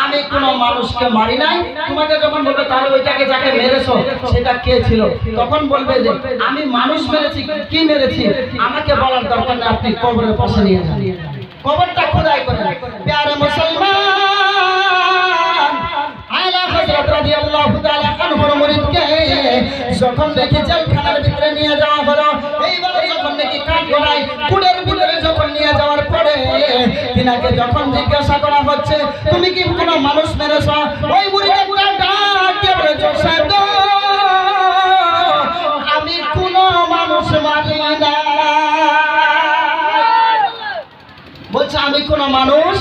আমি কোন মানুষকে মারি নাই, তোমাকে যখন বলবে তাহলে ওইটাকে যাকে মেরেছো সেটা কে ছিল, তখন বলবে যে আমি মানুষ মেরেছি, কি মেরেছি আমাকে বলার দরকার নেই, আপনি কবরের পাশে নিয়ে যান, কবরটা খোদাই করেন। প্যারে মুসলমান, আলা হযরত রাদিয়াল্লাহু তাআলা আনহুর মুরিদকে যখন দেখি জেলখানার ভিতরে নিয়ে যাওয়া হলো, এইবার যখন দেখি কাঠগড়ায় কুড়ের ভিতরে যখন নিয়ে যাওয়ার পরে তিনাকে যখন জিজ্ঞাসা করা হচ্ছে তুমি কি কোনো মানুষ মেরেছো, ওই মুরিদ একটা ডাক দিয়ে বলে সাহেব গো আমি কোনো মানুষ মারি না। বলছে আমি কোনো মানুষ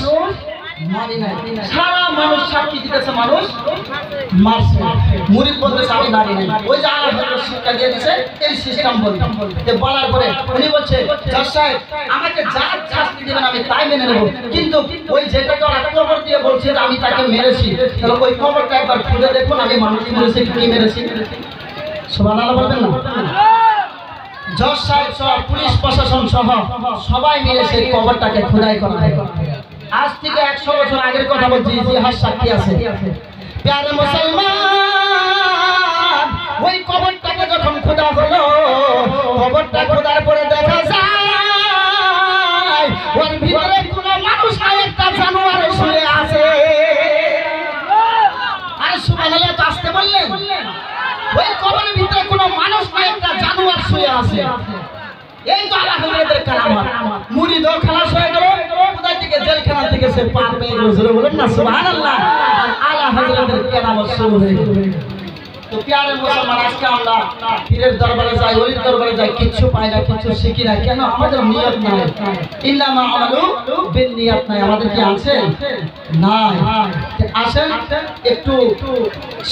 মারি নাই, সারা মানুষ সাক্ষী দিতেছে মানুষ মারছে, মুরিদ বলতেছে আমি মারি নাই। ওই যে আলা হযরত শিক্ষা দিয়ে দিয়েছে এই সিস্টেম বলতে বলার পরে উনি বলছে জজ সাহেব আমাকে যা শাস্তি দিবেন আমি তাই মেনে নেব, কিন্তু ওই যেটাকে ওরা কবর দিয়ে বলছে যে আমি তাকে মেরেছি, তাহলে ওই কবরটা একবার খুলে দেখুন আমি মানুষ মেরেছি কি মেরেছি। সুবহানাল্লাহ বলবেন না? জজ সাহেব সহ পুলিশ প্রশাসন সহ সবাই মিলে সেই কবরটাকে খোদাই করা হয়। আজ থেকে 100 বছর আগের কথা বলছি, ইতিহাস সাক্ষী আছে। প্যারে মুসলমান, ওই কবরটাকে যখন খোদা হলো, কবরটা খোদার পরে দেখা যায় ওর ভিতরে কোনো মানুষ নাই, একটা জানোয়ার শুয়ে আছে। আরে সুবহানাল্লাহ তো আসতে বললেন, ওই কবরের ভিতরে কোনো মানুষ নাই, একটা জানোয়ার শুয়ে আছে। এই তো আলা হযরতের কেরামত। মুরিদও খালাস হয়ে গেল, কোথা থেকে জেলখানা থেকে সে পার পেয়ে গেল, জোরে বলেন না সুবহানাল্লাহ। আর আলা হযরতের কেরামত শুরু হয়ে গেল। তো প্যারে মুসলমান, আজকে আমরা পীরের দরবারে যাই, ওলির দরবারে যাই, কিচ্ছু পাই না, কিচ্ছু শিখি না, কেন? আমাদের নিয়ত নাই, ইন্নামা আমালু বিন্নিয়াত নাই। আমাদের কি আছে? নাই। আসেন একটু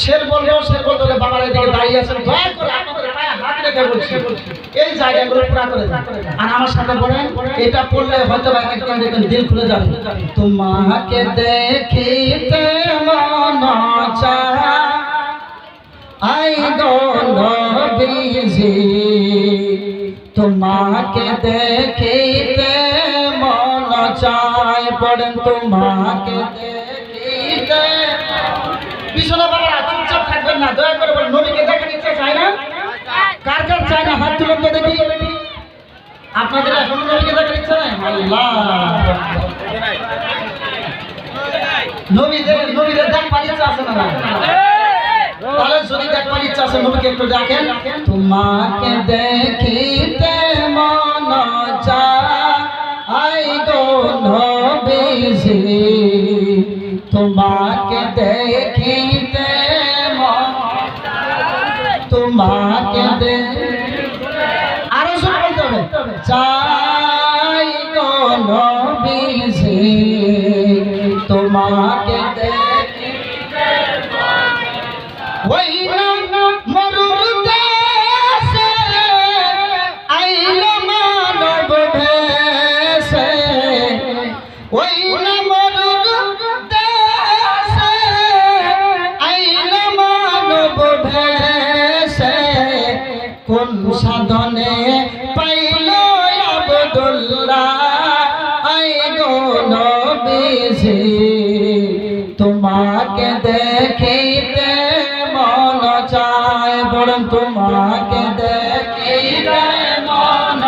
শের বলবো, শের বলতে হলে বাবার দিকে দাঁড়িয়ে আছেন, দয়া করে আপনাদের পায়ে হাত রেখে বলছি এই জায়গাগুলো পুরা করে দেন। আর আমার সাথে বলেন, এটা পড়লে হয়তো একদম দেখবেন দিল খুলে যাবে। তোমাকে দেখিতে মন চায় আই গো নবীজি, তোমাকে দেখিতে মন চায়, পড়েন তোমাকে দেখিতে। পিছনে বাবারা চুপচাপ থাকবেন না, দয়া করে বলেন নবীকে দেখার ইচ্ছা চায় না? কার কার চায় না হাত তুলেন তো দেখি। আপনাদের এখনো নবীকে দেখার ইচ্ছা নাই? আল্লাহ, নবীদের দেখার ইচ্ছা আছে না? তাহলে যদি দেখবার ইচ্ছা আছে নবীকে একটু দেখেন। তোমাকে দেখিতে মন চায় গো নবীজি, তোমাকে দেখিতে মন, তোমাকে আরো শুনে বলতে হবে, চাই গো নবীজি, তোমাকে দেখিতে ওই মরুর দেশে আইল মানব ভেসে, ওই মরুর দেশে আইল মানব ভেসে, কোন সাধনে পাইল আব্দুল্লাহ আই গো নবীজি, তোমাকে দেখিতে মন চায়, বরং তোমাকে দেখিতে মন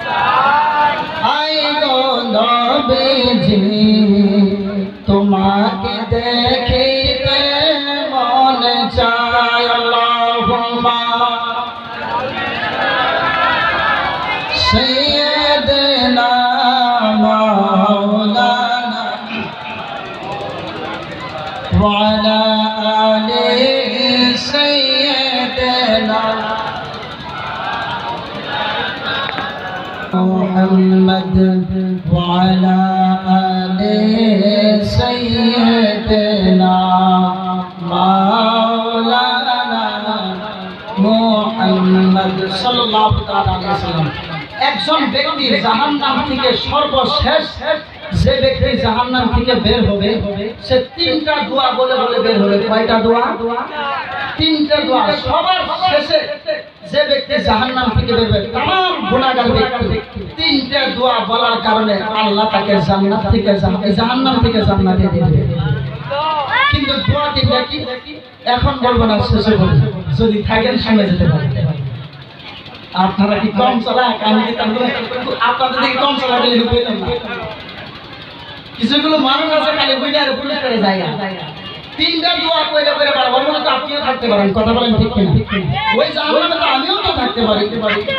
চায় আই গো নবীজি, তোমাকে দেখিতে মন চায়। আল্লাহুম্মা সাইয়্যিদিনা মাওলানা ওয়া আলা আলি সাইয়্যিদিনা محمد وعلى آل سيدنا مولانا محمد সাল্লাল্লাহু তাআলা আলাইহি ওয়াসাল্লাম। একজন ব্যক্তি জাহান্নাম থেকে সর্বশেষ যে ব্যক্তি জাহান্নাম থেকে বের হবে সে তিনটা দোয়া বলে বলে বের হবে। কয়টা দোয়া? তিনটা দোয়া। সবার শেষে যে ব্যক্তি জাহান্নাম থেকে বের হবে, तमाम গুনাহগার ব্যক্তি তিনটা দোয়া বলার কারণে আল্লাহ তাকে জান্নাত থেকে জাহান্নাম থেকে জান্নাতে দিবে। কিন্তু দোয়া তিনটা কি এখন বলবো না, শেষে বলবো, যদি থাকেন শুনে যেতে পারেন। আপনারা কি কম চালাক? আমি কি আপনাদের দিকে কম চালাক বলে বুঝলাম না। কিছুগুলো মানুষ আছে খালি বুঝে আর পুলিশ করে যায়। তিনটা দোয়া কইলে করে পারবো না, তো আপনিও থাকতে পারেন। কথা বলেন ঠিক কিনা? ওই জাহান্নামে তো আমিও তো থাকতে পারি।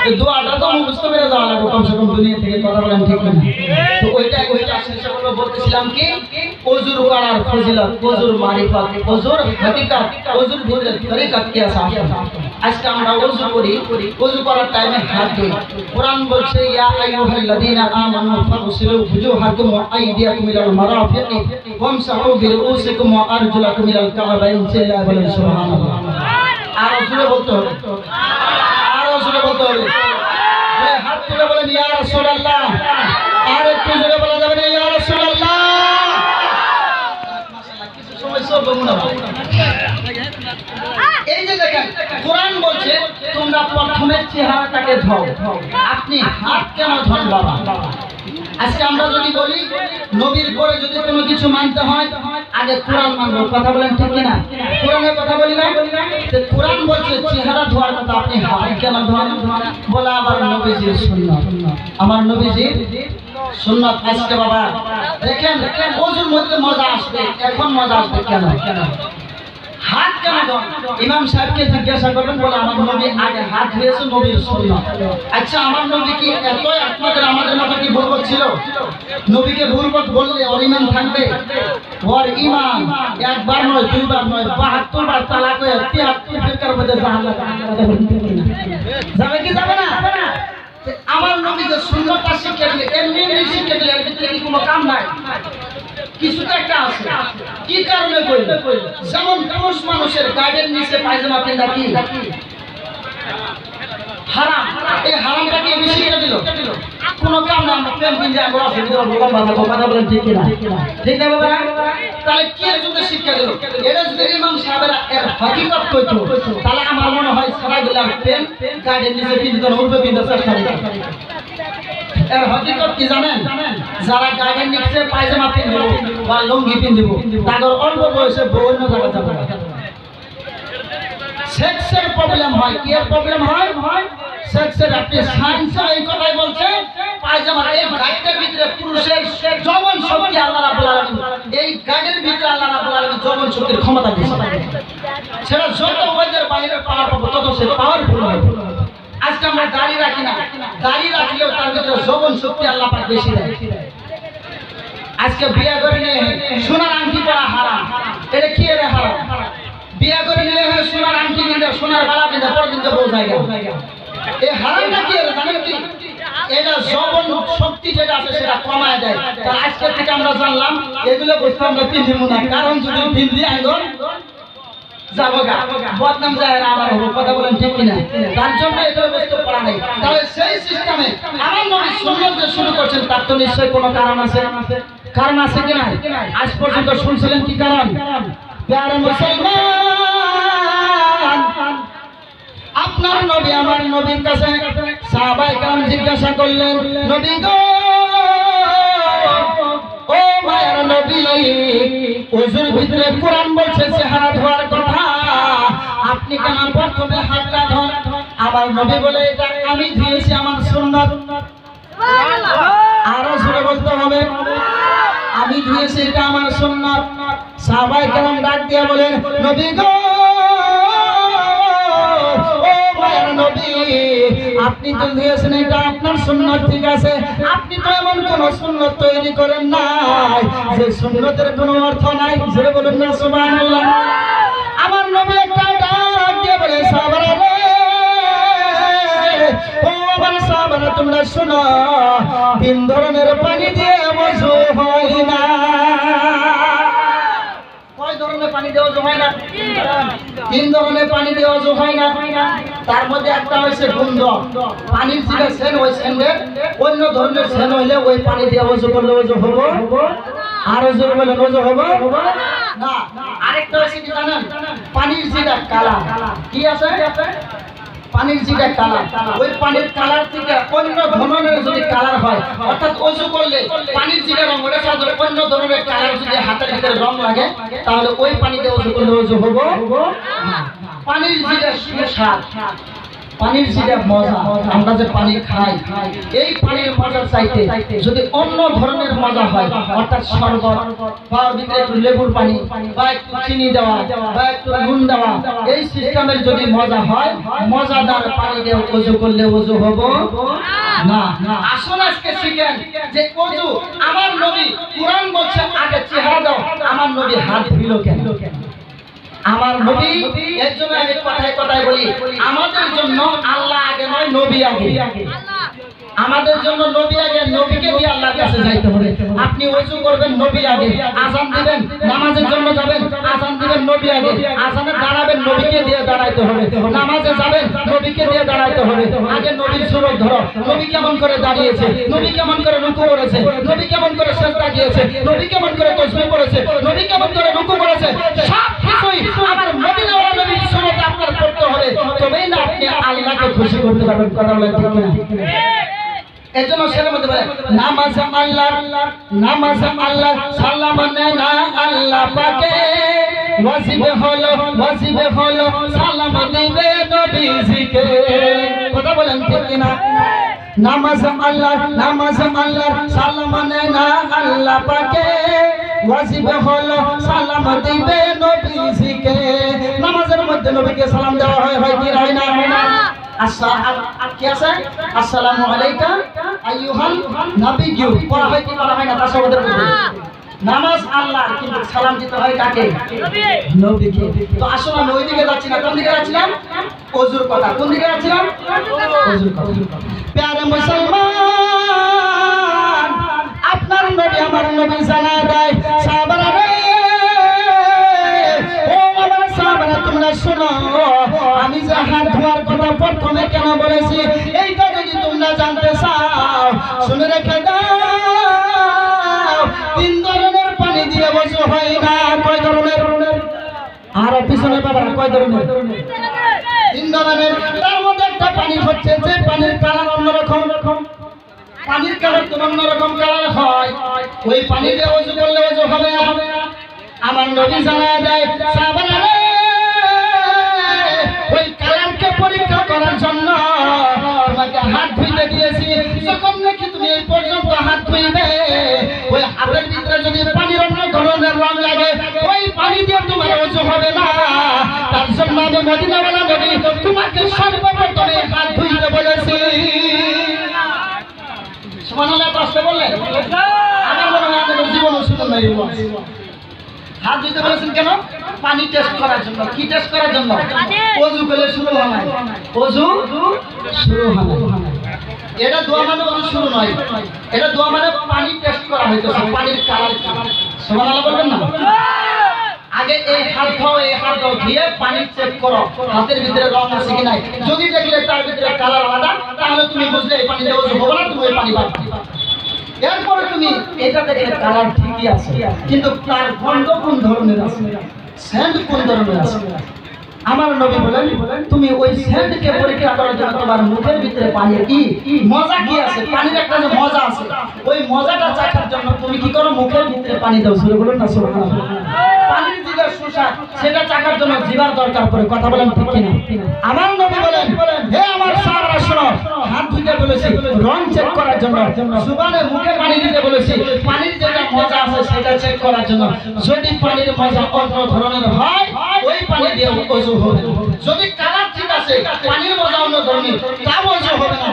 এই দোয়াটা তো মুখস্থ করে যাওয়া লাগবে কমসে কম দুনিয়া থেকে। কথা বলেন ঠিক কিনা? তো ওইটা শেষে বলতেছিলাম কি ওযুর করার ফজিলত, ওযুর মারিফত, ওযুর হাকিকত, ওযুর ভিতরে তরিকত কি আছে। আজকে আমরা ওযু করি, ওযু করার টাইমে হাত ধুই। কোরআন বলছে ইয়া আইয়ুহাল্লাযীনা আমানু ফাগসিলু ওযুহাকুম ওয়া আইদিয়াকুম ইলাল মারাফিকি ওয়ামসাহু বিরুউসিকুম ওয়া আরজুলাকুম ইলাল কাবাইন। চিল্লায়ে বলেন সুবহানাল্লাহ। আর জোরে বলতে হবে, আর জোরে বলতে হবে। হাত তুলে বলেন ইয়া রাসূলুল্লাহ। আর একটু জোরে বলা যাবে না ইয়া রাসূলুল্লাহ? মাশাআল্লাহ, কিছু সময় সব বলুন। এই যে দেখেন কোরআন বলছে তোমরা প্রথমে চেহারাটাকে ধোও। আপনি হাত কেন ধোন বাবা? আজকে আমরা যদি বলি নবীর পরে যদি কোনো কিছু মানতে হয় আগে কোরআন মানবো। কথা বলেন ঠিক কিনা? কোরআনের কথা বলি না? তো কোরআন বলছে চেহারা ধোয়ার কথা, আপনি হাত কেন ধোন? বলে আবার নবীজির সুন্নাত। আমার নবীজির সুন্নাত। আজকে বাবা দেখেন ওযুর মধ্যে মজা আসবে। এখন মজা আসবে কেন? হাত কেন ধোন? ইমাম সাহেবকে জিজ্ঞাসা করবেন, বলে আমার নবী আগে হাত ধুয়েছে, নবীর সুন্নাত। আচ্ছা আমার নবী কি এতই আপনাদের আমাদের মতো কি বুর্বক ছিল? নবীকে বুর্বক বললে ওর ঈমান থাকবে? ওর ঈমান একবার নয়, দুইবার নয়, ৭২ বার তালাক হয়ে ৭৩ ফিরকার মধ্যে জাহান্নামে যাবে কি যাবে না? আমার নবী যে সুন্নাতটা শিখে দিলে, এমনি শিখে দিলে, এর ভিতরে কি কোনো কাম নাই? কিছু তো একটা আছে। কি কারণে কইলে? যেমন পুরুষ মানুষের গায়ের নিচে পায়জামা পিন্দা কি হারাম। এই হারামটা কি এমনি শিখে দিল? কোনো কাম না। আমরা প্রেম পিন্দা আমরা অসুবিধা বললাম বাবা, কথা বলেন ঠিক কিনা? ঠিক না বাবা? তাহলে কি এর জন্য শিক্ষা দিল? এটা যদি ইমাম সাহেবেরা এর হাকিকত কইতো তাহলে আমার মনে হয় সারা দিলাম প্রেম গায়ের নিচে পিন্দা উঠবে পিন্দা চেষ্টা করে। এর হাকিকত কি জানেন? যারা গায়ের নিচে পায়জামা পিনদিব বা লুঙ্গি পিনদিব তাদের অল্প বয়সে বন্য জায়গা যাবে। সেক্সের প্রবলেম হয়। কি এর প্রবলেম হয়? সেক্সের। আপনি সায়েন্স এই কথাই বলছে পায়জামা এই গায়ের ভিতরে পুরুষের যৌবন শক্তি আল্লাহ রাব্বুল আলামিন এই গায়ের ভিতরে আল্লাহ রাব্বুল আলামিন যৌবন শক্তির ক্ষমতা দিয়েছে। সেটা যত ওদের বাইরে পাওয়ার পাবো তত সে পাওয়ারফুল হবে। আজকে আমরা দাড়ি রাখি না, দাড়ি রাখলেও তার ভিতরে যৌবন শক্তি আল্লাহ পাক বেশি দেয়। আজকে বিয়ে করে নিয়ে সোনার আংটি পরা হারাম। এটা কি এর হারাম? বিয়ে করে নিয়ে সোনার আংটি কিনতে, সোনার বালা কিনতে, পরদিন তো বউ জায়গা। এই হারামটা কি এর জানেন কি? এটা যৌবন শক্তি যেটা আছে সেটা কমায় দেয়। তার আজকে থেকে আমরা জানলাম এগুলো বস্তু আমরা পিনব না। কারণ যদি পিনদি আঙ্গল যাবগা বদনাম যায় না আমার হবে। কথা বলেন ঠিক কিনা? তার জন্য এগুলো বস্তু পড়া নেই। তাহলে সেই সিস্টেমে আমার নবী সুন্নাত যে শুরু করছেন তার তো নিশ্চয়ই কোনো কারণ আছে। কারণ আছে কি না? আজ পর্যন্ত শুনছিলেন কি কারণ? প্যারে মুসলমান, আপনার নবী আমার নবীর কাছে সাহাবায়ে কেরাম জিজ্ঞাসা করলেন, নবী গো ও মায়ের নবী, ওযুর ভিতরে কোরআন বলছে চেহারা ধোয়ার কথা, আপনি কেন প্রথমে হাতটা ধোন? আমার নবী বলে এটা আমি দিয়েছি আমার সুন্নাত। আরো জোরে বলতে হবে, আমি দিয়েছি এটা আমার সুন্নাত। সাহাবায়ে কেরাম ডাক দিয়ে বলেন, নবী গো ও মায়ের নবী, আপনি তো দিয়েছেন এটা আপনার সুন্নাত, ঠিক আছে। আপনি তো এমন কোন সুন্নাত তৈরি করেন নাই যে সুন্নতের কোনো অর্থ নাই। জোরে বলুন না সুবহানাল্লাহ। আমার নবী একটা ডাক দিয়ে বলে, সাহাবারা রে, ও আমার সাহাবারা তোমরা শোনো, 3 ধরনের পানি দিয়ে ওযু হয় না। কয় ধরনের পানি দিয়ে ওযু হয় না? 3 ধরনের পানি দিয়ে ওযু হয় না। তার মধ্যে একটা হইছে গন্ধ, পানির যে সেন, ওই সেনের অন্য ধরনের সেন হইলে ওই পানি দিয়ে ওযু করলে ওযু হবে আর ওযু বলে ওযু হবে না। আরেকটা হইছে কি জানেন? পানির যেটা কালার, কি আছে? পানির যেটা কালার, ওই পানির কালার থেকে অন্য ধরনের যদি কালার হয়, অর্থাৎ ওযু করলে পানির যেটা রং ওটা সাথে অন্য ধরনের কালার যদি হাতের ভিতরে রং লাগে, তাহলে ওই পানিতে ওযু করলে ওযু হবে না। পানির যেটা স্বাদ, পানির যেটা মজা, আমরা যে পানি খাই, এই পানির মজার চাইতে যদি অন্য ধরনের মজা হয়, অর্থাৎ শরবত বা ভিতরে একটু লেবুর পানি বা একটু চিনি দেওয়া বা একটু নুন দেওয়া, এই সিস্টেমের যদি মজা হয়, মজাদার পানি দিয়ে ওযু করলে ওযু হবে না। আসলে আজকে শিখেন যে ওযু আমার নবী, কুরআন বলছে আগে চেহারা দাও, আমার নবী হাত ধুইল কেন? আমার নবী, এর জন্য আমি কথায় কথায় বলি, আমাদের জন্য আল্লাহ আগে নয়, নবী আগে। আমাদের জন্য নবী আগে, নবীকে দিয়ে আল্লাহর কাছে যাইতে হবে। আপনি ওযু করবেন, নবী আগে। আযান দিবেন, নামাজের জন্য যাবেন, আযান দিবেন, নবী আগে। আযানে দাঁড়াবেন, নবীকে দিয়ে দাঁড়াইতে হবে। নামাজে যাবেন, নবীকে দিয়ে দাঁড়াইতে হবে। আগে নবীর সুরত ধরো, নবী কেমন করে দাঁড়িয়েছে, নবী কেমন করে রুকু করেছে, নবী কেমন করে সিজদা দিয়েছে, নবী কেমন করে তাসবিহ করেছে, নবী কেমন করে রুকু করেছে, সব কিছুই আমার মদিনা ওয়ালা নবীর সুরত আপনার করতে হবে। তবেই না আপনি আল্লাহকে খুশি করতে পারবেন। কথা বলেন ঠিক কিনা? এজন্য সেটা মধ্যে বলে নামাজ আল্লাহ, নামাজ আল্লাহ, সালাম নেয় না আল্লাহ পাকে, ওয়াজিবে হলো সালাম দিবে নবীজিকে। কথা বলেন ঠিক কিনা? নামাজ আল্লাহ, সালাম নেয় না আল্লাহ পাকে, ওয়াজিবে হলো সালাম দিবে নবীজিকে। নামাজের মধ্যে নবীকে সালাম দেওয়া হয় কি হয় না? আসসালামু আলাইকা আইয়ুহান নাবিয়্যু, পড়া হয় কি পড়া হয় না? তাশাহুদের মধ্যে নামাজ আল্লাহর, কিন্তু সালাম দিতে হয় কাকে? নবীকে। তো আসলে আমি ওই দিকে যাচ্ছি না, কোন দিকে যাচ্ছিলাম? ওযুর কথা। কোন দিকে যাচ্ছিলাম? ওযুর কথা। প্যারে মুসলমান, আপনার নবী আমার নবী জানায় দেয়, সাহাবারা রে, ও আমার সাহাবারা তোমরা শোনো, আমি যে হাত ধোয়ার কথা প্রথমে কেন বলেছি, এইটা যদি তোমরা জানতে চাও, শুনে রেখে দাও। 3 ধরনের পানি দিয়ে ওযু হয় না। কয় ধরনের? আর পিছনে বাবারা কয় ধরনের? 3 ধরনের। তার মধ্যে একটা পানি হচ্ছে যে পানির কালার অন্যরকম, পানির কালার তো অন্যরকম কালার হয়, ওই পানি দিয়ে ওযু করলে ওযু হবে না। আমার নবী জানায় দেয়, সাহাবারা রে, ওই কালারকে পরীক্ষা করার জন্য তোমাকে হাত ধুইতে দিয়েছি। যখন নাকি তুমি এই পর্যন্ত হাত ধুইবে, ওই হাতের ভিতরে যদি পানির অন্য ধরনের রং লাগে, ওই পানি দিয়ে তোমার ওযু হবে না। তার জন্য আমি মদিনা ওয়ালা নবী তোমাকে সর্বপ্রথমে হাত ধুইতে বলেছি। সুবহানাল্লাহ। কষ্ট বললেন? আমার মনে হয় আমাদের জীবনে শুনুন নাই। হাত ধুইতে বলেছেন কেন? পানি টেস্ট করার জন্য। কি টেস্ট করার জন্য? ওযু করলে শুরু হয় না, ওযু শুরু হয় না। এটা দোয়া মানে ওযু শুরু নয়, এটা দোয়া মানে পানি টেস্ট করা হইতেছে, পানির কালার কি। সুবহানাল্লাহ বলবেন না? আগে এই হাত দাও, এই হাত দাও দিয়ে পানি চেক করো হাতের ভিতরে রং আছে কি নাই। যদি দেখলে তার ভিতরে কালার আলাদা, তাহলে তুমি বুঝলে এই পানিতে ওযু হবে না, তুমি ওই পানি বাদ দিবা। এরপরে তুমি এটা দেখলে কালার ঠিকই আছে, কিন্তু তার গন্ধ কোন ধরনের আছে, সেন্ট কোন ধরনের আছে। আমার নবী বলেন, তুমি ওই সেন্টকে পরীক্ষা করার জন্য তোমার মুখের ভিতরে পানির কি মজা কি আছে, পানির একটা যে মজা আছে, ওই মজাটা চাখার জন্য তুমি কি করো? মুখের ভিতরে পানি দাও। সুরে বলুন না সুবহানাল্লাহ। পানির যে সুস্বাদ, সেটা চাখার জন্য জিহ্বার দরকার পড়ে। কথা বলেন ঠিক কিনা? আমার নবী বলেন, হে আমার সাহাবারা শোনো, হাত ধুইতে বলেছি রং চেক করার জন্য, জুবানে মুখে পানি দিতে বলেছি পানির যেটা মজা আছে সেটা চেক করার জন্য। যদি পানির মজা অন্য ধরনের হয়, ওই পানি দিয়ে ওযু হবে। যদি কালার ঠিক আছে, পানির মজা অন্য ধরনের, তা ওযু হবে না।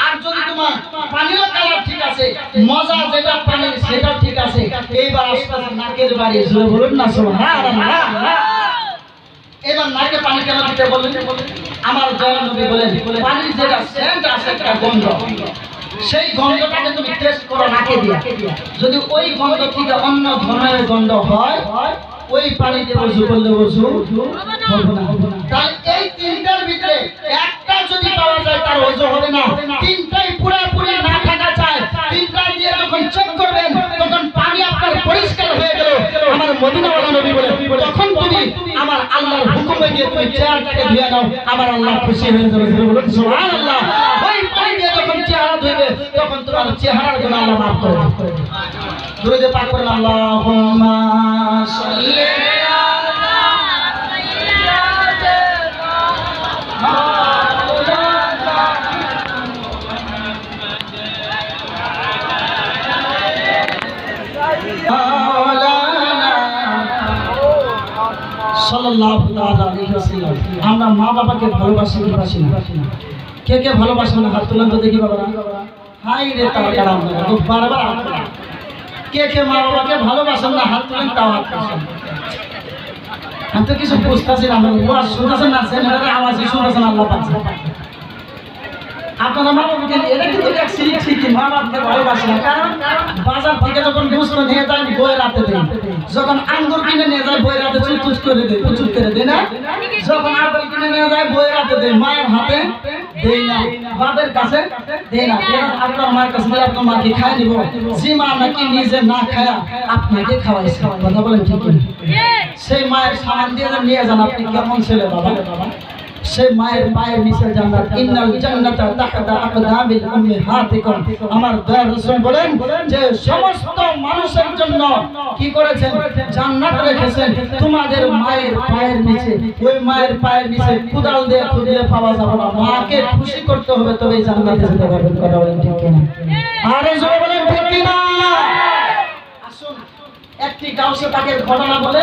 আর যদি তোমার পানির কালার ঠিক আছে, মজা যেটা পানির সেটা ঠিক আছে, এইবার আস্তে নাকের বাড়ি। জোরে বলুন না সুবহানাল্লাহ। এবার নাকে পানি কেন দিতে বললেন? আমার দয়াল নবী বলেন পানির যেটা সেন্ট আছে একটা গন্ধ, সেই গন্ধটাকে তুমি টেস্ট করো নাকে দিয়া, যদি ওই গন্ধ থেকে অন্য ধরনের গন্ধ হয় ওই পানিতে ওযু করলে ওযু হবে না। তাই এই তিনটার ভিতরে একটা যদি পাওয়া যায় তার ওযু হবে না, তিনটাই পুরোপুরি না থাকা চাই। তিনটা দিয়ে যখন চেক করবেন তখন পানি আপনার পরিষ্কার হয়ে গেল। আমার মদিনাওয়ালা নবী বলে তখন তুমি আমার আল্লাহর হুকুমে গিয়ে তুমি চেহারাটাকে ধুয়ে নাও, আমার আল্লাহ খুশি হয়ে যাবে। বলুন সুবহানাল্লাহ। ওই পানি দিয়ে যখন চেহারা ধুইবে তখন তোমার চেহারার জন্য আল্লাহ মাফ করে দেবে। দুরূদে পাক করেন আল্লাহুম্মা সাল্লি সাল্লাল্লাহু তাআলা আলাইহি ওয়াসাল্লাম। আমরা মা বাবাকে ভালোবাসি কি বাসি না? কে কে ভালোবাসেন না হাত তুলেন তো দেখি বাবারা। হাই রে তার কারণ তো বারবার হাত তোলেন। কে কে মা বাবাকে ভালোবাসেন না হাত তুলেন তাও হাত তোলেন। আমি তো কিছু বুঝতেছি না, ওয়াজ শুনতেছেন না, সেনারের আওয়াজই শুনতেছেন আল্লাহ পাক। আপনারা মা বাবাকে এটা কিন্তু এক সিরিজ ঠিকই মা বাবাকে ভালোবাসে না, কারণ বাজার থেকে যখন গোস্ত নিয়ে যায় বইয়ের হাতে দেয়, যখন আঙ্গুর কিনে নিয়ে যায় বইয়ের হাতে চুচুচ করে দেয়, চুচুচ করে দেয় না, যখন আপেল কিনে নিয়ে যায় বইয়ের হাতে দেয়, মায়ের হাতে দেয় না, বাপের কাছে দেয় না। আপনার মায়ের কাছে দিয়ে আপনার মাকে খায় নিব, যে মা নাকি নিজে না খায়া আপনাকে খাওয়াইছে, কথা বলেন ঠিক না? সেই মায়ের সামান দিয়ে নিয়ে যান, আপনি কেমন ছেলে বাবা? সেই মায়ের পায়ের নিচে জান্নাত, ইন্নাল জান্নাতা তাহতা আকদামিল উম্মাহাতিকুম। আমার দয়ার রাসূল বলেন যে সমস্ত মানুষের জন্য কি করেছেন? জান্নাত রেখেছেন তোমাদের মায়ের পায়ের নিচে। ওই মায়ের পায়ের নিচে কুদাল দিয়ে খুঁজলে পাওয়া যাবে না, মাকে খুশি করতে হবে তবেই জান্নাতে যেতে পারবেন। কথা বলেন ঠিক কিনা? আরে জোরে বলেন ঠিক কিনা? আসুন একটি গাউসে পাকের ঘটনা বলে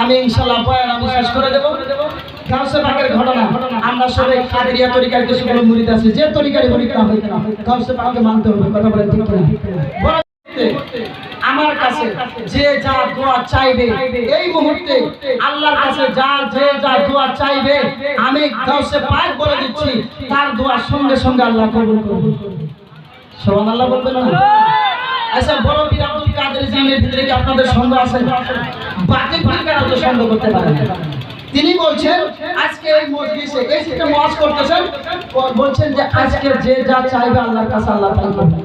আমি ইনশাআল্লাহ বয়ান আমি শেষ করে দেব। গাউসে পাকের ঘটনা, আমরা সবাই কাদেরিয়া তরিকার কিছুগুলো মুরিদ আছে, যে তরিকারই মুরিদ না হইতে না গাউসে পাককে মানতে হবে। কথা বলেন ঠিক কিনা? আমার কাছে যে যা দোয়া চাইবে এই মুহূর্তে আল্লাহর কাছে যে যা দোয়া চাইবে আমি গাউসে পাক বলে দিচ্ছি, তার দোয়া সঙ্গে সঙ্গে আল্লাহ কবুল করবে। সুবহানাল্লাহ বলবেন না? আচ্ছা, বড় পীর আব্দুল কাদের জিলানীর ভিতরে কি আপনাদের সন্দেহ আছে? বাকি পীররা তো সন্দেহ করতে পারে না। তিনি বলছেন আজকে এই মজলিসে এই সিস্টেম ওয়াজ করতেছেন, বলছেন যে আজকে যে যা চাইবে আল্লাহর কাছে আল্লাহ তাই করবে।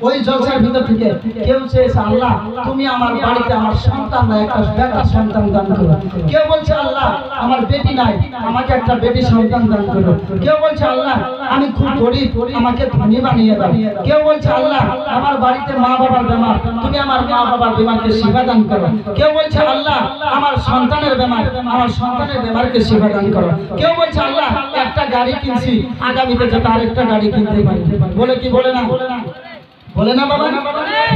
ওই জলসার ভিতর থেকে কেউ চেয়েছে আল্লাহ তুমি আমার বাড়িতে আমার সন্তান নাই, একটা বেটা সন্তান দান করো। কেউ বলছে আল্লাহ আমার বেটি নাই, আমাকে একটা বেটি সন্তান দান করো। কেউ বলছে আল্লাহ আমি খুব গরিব, আমাকে ধনী বানিয়ে দাও। কেউ বলছে আল্লাহ আমার বাড়িতে মা বাবার বেমার, তুমি আমার মা বাবার বেমারকে শিফা দান করো। কেউ বলছে আল্লাহ আমার সন্তানের বেমার, আমার সন্তানের বেমারকে শিফা দান করো। কেউ বলছে আল্লাহ একটা গাড়ি কিনছি, আগামীতে যাতে আরেকটা গাড়ি কিনতে পারি। বলে কি বলে না? বলে না বাবা?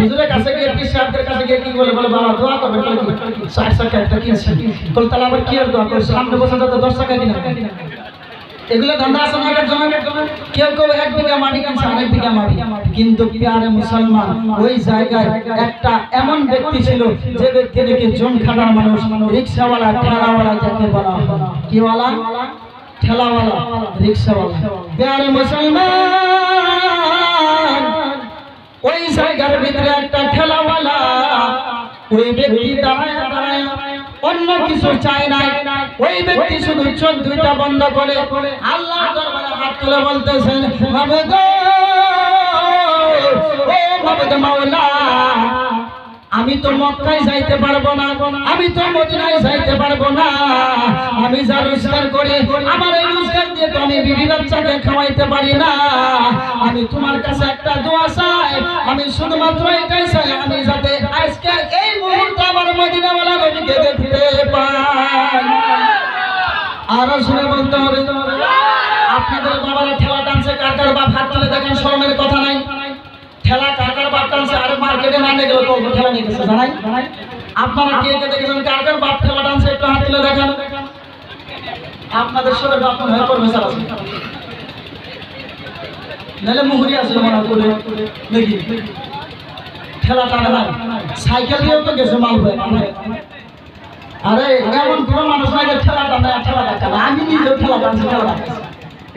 হুজুরের কাছে গিয়ে পীর সাহেবদের কাছে গিয়ে কি বলে? বলে বাবা দোয়া করবে। বলে কি 60 টাকা একটা কিনছি। বলে তাহলে আবার কি আর দোয়া করে? সামনে বসে তো 10 টাকা কিনা। এগুলো ধান্দা আছে না? কেউ কেউ 1 বিঘা মাটি কিনছে, আরেক বিঘা মাটি। কিন্তু প্যারে মুসলমান ওই জায়গায় একটা এমন ব্যক্তি ছিল যে ব্যক্তি নাকি জন খাটার মানুষ, রিকশাওয়ালা ঠেলাওয়ালা যাকে বলা হয়। কি ওয়ালা? ঠেলাওয়ালা রিকশাওয়ালা। প্যারে মুসলমান ওই জায়গার ভিতরে একটা ঠেলাওয়ালা, ওই ব্যক্তি দাঁড়ায় দাঁড়ায় অন্য কিছু চায় না। ওই ব্যক্তি শুধু চোখ দুইটা বন্ধ করে আল্লাহর দরবারে হাত তুলে বলতেছেন মাবুদ, ও মাবুদ মাওলা, আমি তো মক্কায় যাইতে পারবো না, আমি তো মদিনায় যাইতে পারবো না, আমি যা রোজগার করি আমার এই রোজগার দিয়ে তো আমি বিবি বাচ্চাকে খাওয়াইতে পারি না। আমি তোমার কাছে একটা দোয়া চাই, আমি শুধুমাত্র এটাই চাই আমি যাতে আজকে এই মুহূর্তে আমার মদিনাওয়ালা নবীকে দেখতে পাই। আর শুনে বলতে হবে আপনাদের বাবারা ঠেলা টানছে, কার কার বাপ হাত তুলে দেখেন, শরমের কথা নাই। ঠেলা কার কার বাপ টানছে, আর মার্কেটে না নিয়ে গেল তো ঠেলা নিয়ে গেছে, জানাই? আপনারা কে কে দেখেছেন কার কার বাপ ঠেলা টানছে? একটু হাত তুলে দেখেন। আপনাদের সবার বাপ হয়ে পড়বে স্যার আছে নাহলে মুহুরি আসলে মনে করে দেখি ঠেলা টানে না, সাইকেল দিয়েও তো গেছে মাল হয়ে। আরে এমন কোনো মানুষ নাই যে ঠেলা টানে ঠেলা টানে, আমি নিজেও ঠেলা টানছি, ঠেলা টানছি।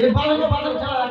এই পালন পালন ছাড়া